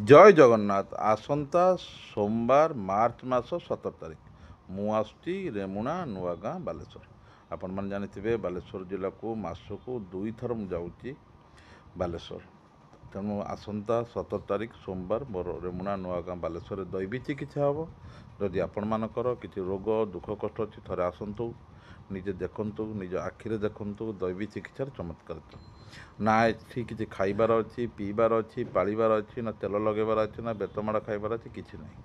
ଜୟ ଜଗନ୍ନାଥ। ଆସନ୍ତା ସୋମବାର ମାର୍ଚ୍ଚ ମାସ 17 ତାରିଖ ମୁଁ ଆସୁଛି ରେମୁଣା ନୂଆଗାଁ ବାଲେଶ୍ୱର। ଆପଣମାନେ ଜାଣିଥିବେ ବାଲେଶ୍ୱର ଜିଲ୍ଲାକୁ ମାସକୁ 2 ଥର ମୁଁ ଯାଉଛି ବାଲେଶ୍ୱର। ତେଣୁ ଆସନ୍ତା 17 ତାରିଖ ସୋମବାର ମୋର ରେମୁଣା ନୂଆଗାଁ ବାଲେଶ୍ୱରରେ ଦୈବୀ ଚିକିତ୍ସା ହେବ। ଯଦି ଆପଣମାନଙ୍କର କିଛି ରୋଗ ଦୁଃଖ କଷ୍ଟ ଅଛି ଥରେ ଆସନ୍ତୁ, ନିଜେ ଦେଖନ୍ତୁ, ନିଜ ଆଖିରେ ଦେଖନ୍ତୁ ଦୈବୀ ଚିକିତ୍ସାର ଚମତ୍କାରିତା। ନା ଏଠି କିଛି ଖାଇବାର ଅଛି, ପିଇବାର ଅଛି, ପାଳିବାର ଅଛି, ନା ତେଲ ଲଗାଇବାର ଅଛି, ନା ବେତମାଡ଼ ଖାଇବାର ଅଛି, କିଛି ନାହିଁ।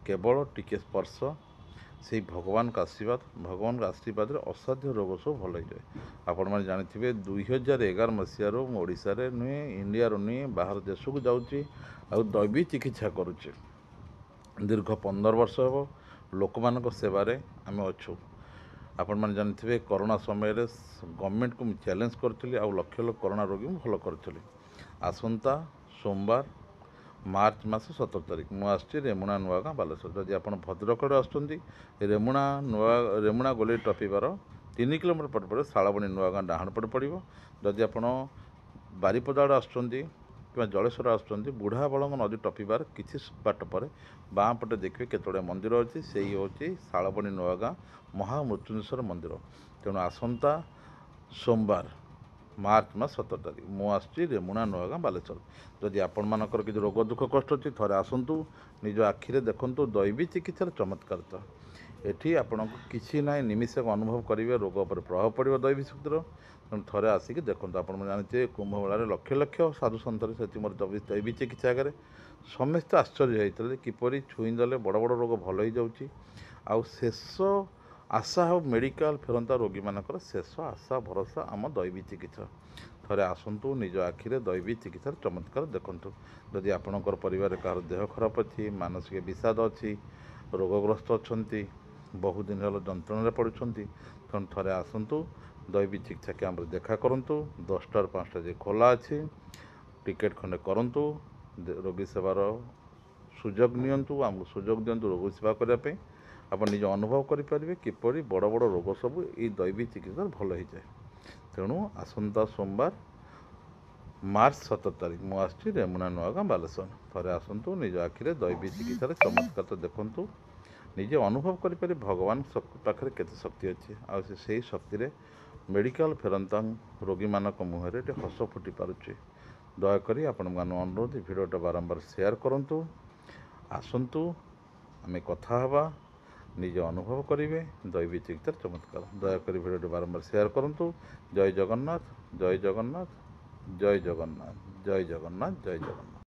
କେବଳ ଟିକେ ସ୍ପର୍ଶ, ସେଇ ଭଗବାନଙ୍କ ଆଶୀର୍ବାଦରେ ଅସାଧ୍ୟ ରୋଗ ସବୁ ଭଲ ହେଇଯାଏ। ଆପଣମାନେ ଜାଣିଥିବେ 2011 ମସିହାରୁ ମୁଁ ଓଡ଼ିଶାରେ ନୁହେଁ, ଇଣ୍ଡିଆରୁ ନୁହେଁ, ବାହାର ଦେଶକୁ ଯାଉଛି ଆଉ ଦୈବୀ ଚିକିତ୍ସା କରୁଛି। ଦୀର୍ଘ 15 ବର୍ଷ ହେବ ଲୋକମାନଙ୍କ ସେବାରେ ଆମେ ଅଛୁ। ଆପଣମାନେ ଜାଣିଥିବେ କରୋନା ସମୟରେ ଗଭର୍ଣ୍ଣମେଣ୍ଟକୁ ମୁଁ ଚ୍ୟାଲେଞ୍ଜ କରିଥିଲି ଆଉ ଲକ୍ଷ ଲକ୍ଷ କରୋନା ରୋଗୀ ମୁଁ ଭଲ କରିଥିଲି। ଆସନ୍ତା ସୋମବାର ମାର୍ଚ୍ଚ ମାସ 17 ତାରିଖ ମୁଁ ଆସୁଛି ରେମୁଣା ନୂଆଗାଁ ବାଲେଶ୍ୱର। ଯଦି ଆପଣ ଭଦ୍ରକରୁ ଆସୁଛନ୍ତି ରେମୁଣା ଗୋଲେଇ ଟପିବାର 3 କିଲୋମିଟର ପଟେ ପଡ଼ିବ ଶାଳବଣୀ ନୂଆଗାଁ ଡାହାଣ ପଟେ ପଡ଼ିବ। ଯଦି ଆପଣ ବାରିପଦା ଆଡ଼େ ଆସୁଛନ୍ତି କିମ୍ବା ଜଳେଶ୍ୱର ଆସୁଛନ୍ତି ବୁଢ଼ାବଳଙ୍ଗ ନଦୀ ଟପିବାର କିଛି ବାଟ ପରେ ବାଁ ପଟେ ଦେଖିବେ କେତେଗୁଡ଼ିଏ ମନ୍ଦିର ଅଛି, ସେଇ ହେଉଛି ଶାଳବଣୀ ନୂଆଗାଁ ମହାମୃତ୍ୟୁଞ୍ଜେଶ୍ୱର ମନ୍ଦିର। ତେଣୁ ଆସନ୍ତା ସୋମବାର ମାର୍ଚ୍ଚ ମାସ 17 ତାରିଖ ମୁଁ ଆସୁଛି ରେମୁଣା ନୂଆଗାଁ ବାଲେଶ୍ୱର। ଯଦି ଆପଣମାନଙ୍କର କିଛି ରୋଗ ଦୁଃଖ କଷ୍ଟ ଅଛି ଥରେ ଆସନ୍ତୁ, ନିଜ ଆଖିରେ ଦେଖନ୍ତୁ ଦୈବୀ ଚିକିତ୍ସାର ଚମତ୍କାରିତା। ଏଠି ଆପଣଙ୍କୁ କିଛି ନାହିଁ, ନିମିଷକୁ ଅନୁଭବ କରିବେ ରୋଗ ଉପରେ ପ୍ରଭାବ ପଡ଼ିବ ଦୈବୀ ଶକ୍ତିର। ତେଣୁ ଥରେ ଆସିକି ଦେଖନ୍ତୁ। ଆପଣମାନେ ଜାଣିଥିବେ କୁମ୍ଭମେଳାରେ ଲକ୍ଷ ଲକ୍ଷ ସାଧୁ ସନ୍ଥରେ ସେଠି ମୋର ଦୈବୀ ଚିକିତ୍ସା ଆଗରେ ସମସ୍ତେ ଆଶ୍ଚର୍ଯ୍ୟ ହେଇଥିଲେ କିପରି ଛୁଇଁ ଦେଲେ ବଡ଼ ବଡ଼ ରୋଗ ଭଲ ହେଇଯାଉଛି। ଆଉ ଶେଷ ଆଶା ଆଉ ମେଡ଼ିକାଲ ଫେରନ୍ତା ରୋଗୀମାନଙ୍କର ଶେଷ ଆଶା ଭରସା ଆମ ଦୈବୀ ଚିକିତ୍ସା। ଥରେ ଆସନ୍ତୁ, ନିଜ ଆଖିରେ ଦୈବୀ ଚିକିତ୍ସାର ଚମତ୍କାର ଦେଖନ୍ତୁ। ଯଦି ଆପଣଙ୍କର ପରିବାରରେ କାହାର ଦେହ ଖରାପ ଅଛି, ମାନସିକ ବିଷାଦ ଅଛି, ରୋଗଗ୍ରସ୍ତ ଅଛନ୍ତି, ବହୁଦିନ ହେଲା ଯନ୍ତ୍ରଣାରେ ପଡ଼ୁଛନ୍ତି, ତେଣୁ ଥରେ ଆସନ୍ତୁ, ଦୈବୀ ଚିକିତ୍ସା କ୍ୟାମ୍ପରେ ଦେଖା କରନ୍ତୁ। 10ଟାରୁ 5ଟା ଯାଏ ଖୋଲା ଅଛି। ଟିକେଟ୍ ଖଣ୍ଡେ କରନ୍ତୁ, ରୋଗୀ ସେବାର ସୁଯୋଗ ନିଅନ୍ତୁ, ଆମକୁ ସୁଯୋଗ ଦିଅନ୍ତୁ ରୋଗ ସେବା କରିବା ପାଇଁ। ଆପଣ ନିଜେ ଅନୁଭବ କରିପାରିବେ କିପରି ବଡ଼ ବଡ଼ ରୋଗ ସବୁ ଏଇ ଦୈବୀ ଚିକିତ୍ସାରେ ଭଲ ହେଇଯାଏ। ତେଣୁ ଆସନ୍ତା ସୋମବାର ମାର୍ଚ୍ଚ 17 ତାରିଖ ମୁଁ ଆସୁଛି ରେମୁଣା ନୂଆଗାଁ ବାଲେଶ୍ୱର। ଥରେ ଆସନ୍ତୁ, ନିଜ ଆଖିରେ ଦୈବୀ ଚିକିତ୍ସାରେ ଚମତ୍କାର ଦେଖନ୍ତୁ, ନିଜେ ଅନୁଭବ କରିପାରିବେ ଭଗବାନ ପାଖରେ କେତେ ଶକ୍ତି ଅଛି। ଆଉ ସେଇ ଶକ୍ତିରେ ମେଡ଼ିକାଲ ଫେରନ୍ତା ରୋଗୀମାନଙ୍କ ମୁହଁରେ ଟିକେ ହସ ଫୁଟି ପାରୁଛି। ଦୟାକରି ଆପଣମାନଙ୍କୁ ଅନୁରୋଧ ଭିଡ଼ିଓଟା ବାରମ୍ବାର ସେୟାର କରନ୍ତୁ। ଆସନ୍ତୁ, ଆମେ କଥା ହେବା, ନିଜେ ଅନୁଭବ କରିବେ ଦୈବୀ ଚିକିତ୍ସାର ଚମତ୍କାର। ଦୟାକରି ଭିଡ଼ିଓଟି ବାରମ୍ବାର ସେୟାର କରନ୍ତୁ। ଜୟ ଜଗନ୍ନାଥ, ଜୟ ଜଗନ୍ନାଥ, ଜୟ ଜଗନ୍ନାଥ, ଜୟ ଜଗନ୍ନାଥ, ଜୟ ଜଗନ୍ନାଥ।